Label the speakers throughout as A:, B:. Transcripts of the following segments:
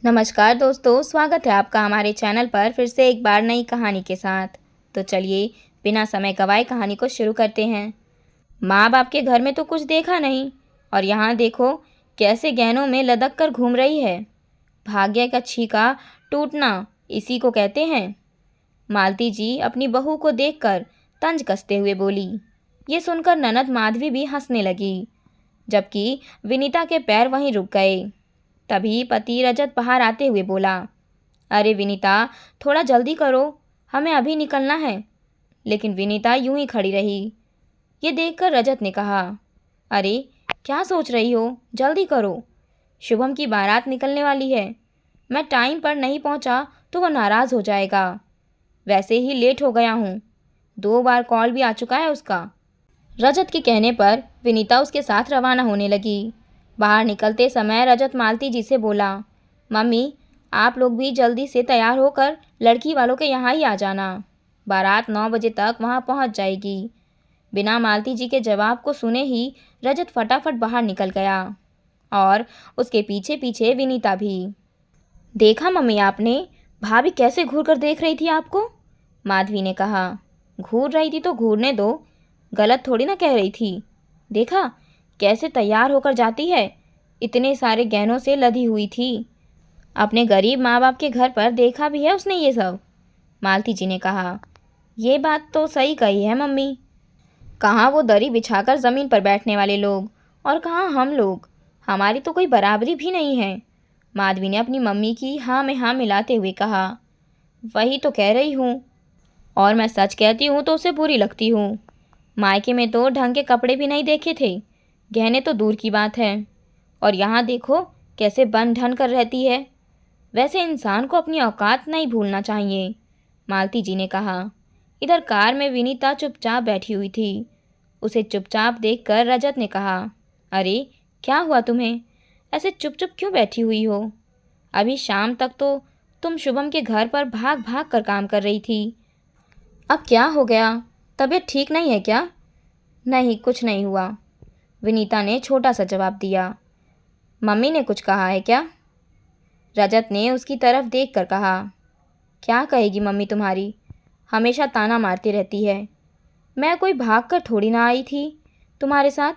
A: नमस्कार दोस्तों, स्वागत है आपका हमारे चैनल पर फिर से एक बार नई कहानी के साथ। तो चलिए बिना समय गवाए कहानी को शुरू करते हैं। माँ बाप के घर में तो कुछ देखा नहीं और यहाँ देखो कैसे गहनों में लदक कर घूम रही है। भाग्य का छीका टूटना इसी को कहते हैं। मालती जी अपनी बहू को देखकर तंज कसते हुए बोली। ये सुनकर ननद माधवी भी हंसने लगी, जबकि विनीता के पैर वहीं रुक गए। तभी पति रजत बाहर आते हुए बोला, अरे विनीता, थोड़ा जल्दी करो, हमें अभी निकलना है। लेकिन विनीता यूं ही खड़ी रही। ये देखकर रजत ने कहा, अरे क्या सोच रही हो, जल्दी करो, शुभम की बारात निकलने वाली है। मैं टाइम पर नहीं पहुंचा तो वो नाराज़ हो जाएगा। वैसे ही लेट हो गया हूँ, 2 बार कॉल भी आ चुका है उसका। रजत के कहने पर विनीता उसके साथ रवाना होने लगी। बाहर निकलते समय रजत मालती जी से बोला, मम्मी आप लोग भी जल्दी से तैयार होकर लड़की वालों के यहाँ ही आ जाना। बारात 9 बजे तक वहाँ पहुँच जाएगी। बिना मालती जी के जवाब को सुने ही रजत फटाफट बाहर निकल गया और उसके पीछे पीछे विनीता भी। देखा मम्मी आपने, भाभी कैसे घूर कर देख रही थी आपको, माधवी ने कहा। घूर रही थी तो घूरने दो, गलत थोड़ी ना कह रही थी। देखा कैसे तैयार होकर जाती है, इतने सारे गहनों से लदी हुई थी। अपने गरीब माँ बाप के घर पर देखा भी है उसने ये सब, मालती जी ने कहा। ये बात तो सही कही है मम्मी। कहाँ वो दरी बिछाकर ज़मीन पर बैठने वाले लोग और कहाँ हम लोग, हमारी तो कोई बराबरी भी नहीं है, माधवी ने अपनी मम्मी की हाँ में हाँ मिलाते हुए कहा। वही तो कह रही हूँ, और मैं सच कहती हूँ तो उसे बुरी लगती हूँ। मायके में तो ढंग के कपड़े भी नहीं देखे थे, गहने तो दूर की बात है, और यहाँ देखो कैसे बन ठन कर रहती है। वैसे इंसान को अपनी औकात नहीं भूलना चाहिए, मालती जी ने कहा। इधर कार में विनीता चुपचाप बैठी हुई थी। उसे चुपचाप देखकर रजत ने कहा, अरे क्या हुआ तुम्हें, ऐसे चुप चुप क्यों बैठी हुई हो। अभी शाम तक तो तुम शुभम के घर पर भाग भाग कर काम कर रही थी, अब क्या हो गया, तबीयत ठीक नहीं है क्या। नहीं कुछ नहीं हुआ, विनीता ने छोटा सा जवाब दिया। मम्मी ने कुछ कहा है क्या, रजत ने उसकी तरफ देखकर कहा। क्या कहेगी मम्मी तुम्हारी, हमेशा ताना मारती रहती है। मैं कोई भाग कर थोड़ी ना आई थी तुम्हारे साथ,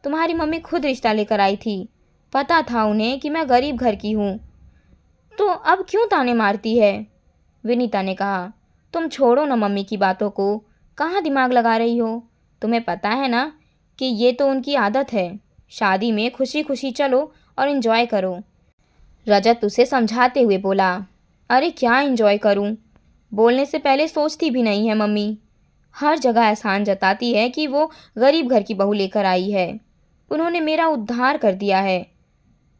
A: तुम्हारी मम्मी खुद रिश्ता लेकर आई थी, पता था उन्हें कि मैं गरीब घर की हूँ, तो अब क्यों ताने मारती है, विनीता ने कहा। तुम छोड़ो ना मम्मी की बातों को, कहाँ दिमाग लगा रही हो, तुम्हें पता है ना कि ये तो उनकी आदत है। शादी में खुशी खुशी चलो और इन्जॉय करो। रजत उसे समझाते हुए बोला। अरे क्या एंजॉय करूं, बोलने से पहले सोचती भी नहीं है मम्मी। हर जगह एहसान जताती है कि वो गरीब घर की बहू लेकर आई है, उन्होंने मेरा उद्धार कर दिया है।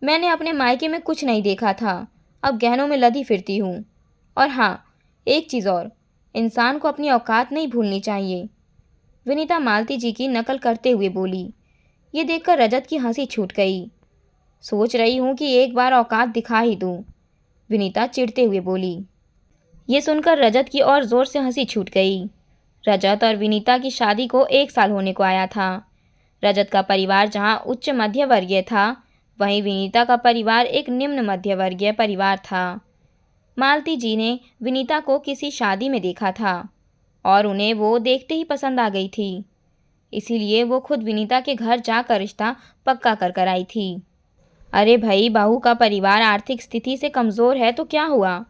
A: मैंने अपने मायके में कुछ नहीं देखा था, अब गहनों में लदी फिरती हूँ। और हाँ, एक चीज़ और, इंसान को अपनी औकात नहीं भूलनी चाहिए, विनीता मालती जी की नकल करते हुए बोली। ये देखकर रजत की हंसी छूट गई। सोच रही हूँ कि एक बार औकात दिखा ही दूँ, विनीता चिढ़ते हुए बोली। ये सुनकर रजत की और ज़ोर से हंसी छूट गई। रजत और विनीता की शादी को 1 साल होने को आया था। रजत का परिवार जहाँ उच्च मध्य वर्गीय था, वहीं विनीता का परिवार एक निम्न मध्य वर्गीय परिवार था। मालती जी ने विनीता को किसी शादी में देखा था और उन्हें वो देखते ही पसंद आ गई थी, इसीलिए वो खुद विनीता के घर जाकर रिश्ता पक्का कर आई थी। अरे भाई, बहू का परिवार आर्थिक स्थिति से कमज़ोर है तो क्या हुआ,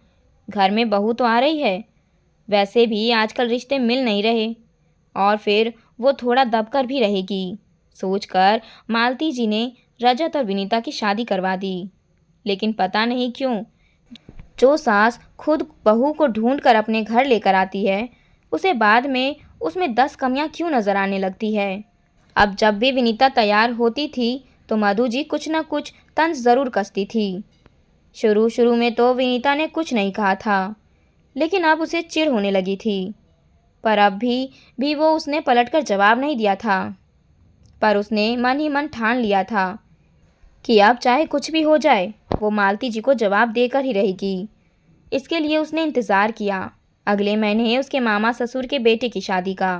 A: घर में बहू तो आ रही है। वैसे भी आजकल रिश्ते मिल नहीं रहे, और फिर वो थोड़ा दबकर भी रहेगी, सोचकर मालती जी ने रजत और विनीता की शादी करवा दी। लेकिन पता नहीं क्यों, जो सास खुद बहू को ढूंढ कर अपने घर लेकर आती है, उसे बाद में उसमें 10 कमियां क्यों नज़र आने लगती है। अब जब भी विनीता तैयार होती थी तो मधु जी कुछ न कुछ तंज ज़रूर कसती थी। शुरू शुरू में तो विनीता ने कुछ नहीं कहा था, लेकिन अब उसे चिढ़ होने लगी थी। पर अब भी वो उसने पलटकर जवाब नहीं दिया था, पर उसने मन ही मन ठान लिया था कि अब चाहे कुछ भी हो जाए वो मालती जी को जवाब देकर ही रहेगी। इसके लिए उसने इंतज़ार किया अगले महीने उसके मामा ससुर के बेटे की शादी का।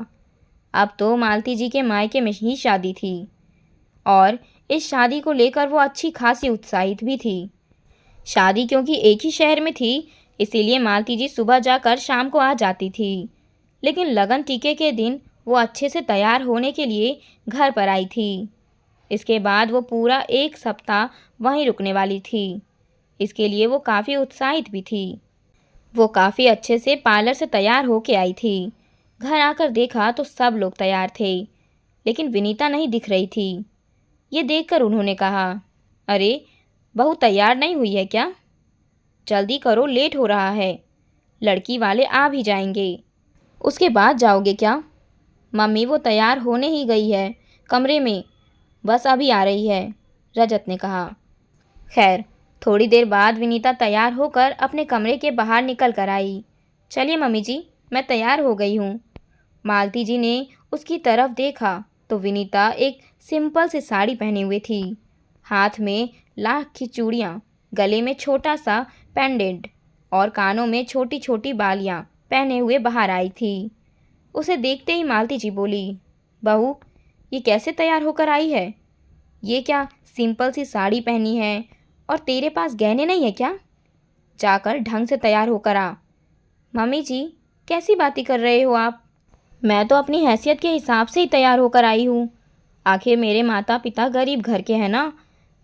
A: अब तो मालती जी के मायके में ही शादी थी और इस शादी को लेकर वो अच्छी खासी उत्साहित भी थी। शादी क्योंकि एक ही शहर में थी, इसीलिए मालती जी सुबह जाकर शाम को आ जाती थी। लेकिन लगन टीके के दिन वो अच्छे से तैयार होने के लिए घर पर आई थी। इसके बाद वो पूरा एक सप्ताह वहीं रुकने वाली थी। इसके लिए वो काफ़ी उत्साहित भी थी। वो काफ़ी अच्छे से पार्लर से तैयार होके आई थी। घर आकर देखा तो सब लोग तैयार थे, लेकिन विनीता नहीं दिख रही थी। ये देखकर उन्होंने कहा, अरे बहू तैयार नहीं हुई है क्या? जल्दी करो, लेट हो रहा है। लड़की वाले आ भी जाएंगे, उसके बाद जाओगे क्या? मम्मी वो तैयार होने ही गई है कमरे में, बस अभी आ रही है, रजत ने कहा। खैर, थोड़ी देर बाद विनीता तैयार होकर अपने कमरे के बाहर निकल कर आई। चलिए मम्मी जी, मैं तैयार हो गई हूँ। मालती जी ने उसकी तरफ देखा तो विनीता एक सिंपल सी साड़ी पहने हुए थी। हाथ में लाख की चूड़ियाँ, गले में छोटा सा पेंडेंट और कानों में छोटी छोटी बालियाँ पहने हुए बाहर आई थी। उसे देखते ही मालती जी बोली, बहू ये कैसे तैयार होकर आई है? ये क्या सिंपल सी साड़ी पहनी है और तेरे पास गहने नहीं है क्या? जाकर ढंग से तैयार होकर आ। मम्मी जी कैसी बातें कर रहे हो आप? मैं तो अपनी हैसियत के हिसाब से ही तैयार होकर आई हूँ। आखिर मेरे माता पिता गरीब घर के हैं ना,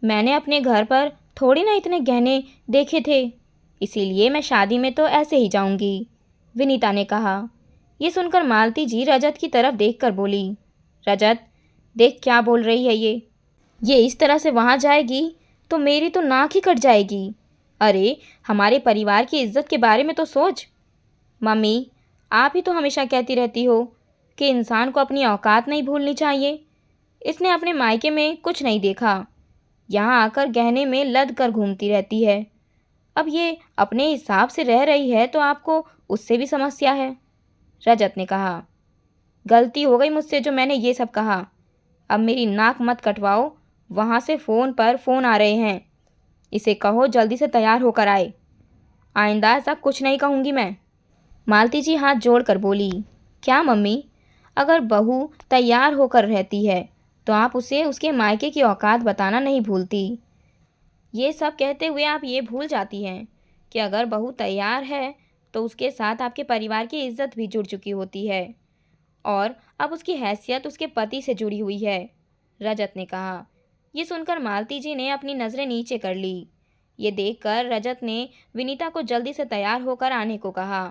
A: मैंने अपने घर पर थोड़ी ना इतने गहने देखे थे, इसीलिए मैं शादी में तो ऐसे ही जाऊंगी, विनीता ने कहा। ये सुनकर मालती जी रजत की तरफ देखकर बोली, रजत देख क्या बोल रही है ये इस तरह से वहाँ जाएगी तो मेरी तो नाक ही कट जाएगी। अरे हमारे परिवार की इज्जत के बारे में तो सोच। मम्मी आप ही तो हमेशा कहती रहती हो कि इंसान को अपनी औकात नहीं भूलनी चाहिए। इसने अपने मायके में कुछ नहीं देखा, यहाँ आकर गहने में लद कर घूमती रहती है। अब ये अपने हिसाब से रह रही है तो आपको उससे भी समस्या है, रजत ने कहा। गलती हो गई मुझसे जो मैंने ये सब कहा। अब मेरी नाक मत कटवाओ, वहाँ से फ़ोन पर फ़ोन आ रहे हैं। इसे कहो जल्दी से तैयार होकर आए। आइंदा ऐसा कुछ नहीं कहूँगी मैं। मालती जी हाथ जोड़कर बोली, क्या मम्मी, अगर बहू तैयार होकर रहती है तो आप उसे उसके मायके की औकात बताना नहीं भूलती। ये सब कहते हुए आप ये भूल जाती हैं कि अगर बहू तैयार है तो उसके साथ आपके परिवार की इज्जत भी जुड़ चुकी होती है और अब उसकी हैसियत उसके पति से जुड़ी हुई है, रजत ने कहा। ये सुनकर मालती जी ने अपनी नज़रें नीचे कर ली। ये देखकर रजत ने विनीता को जल्दी से तैयार होकर आने को कहा,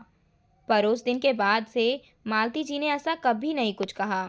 A: पर उस दिन के बाद से मालती जी ने ऐसा कभी नहीं कुछ कहा।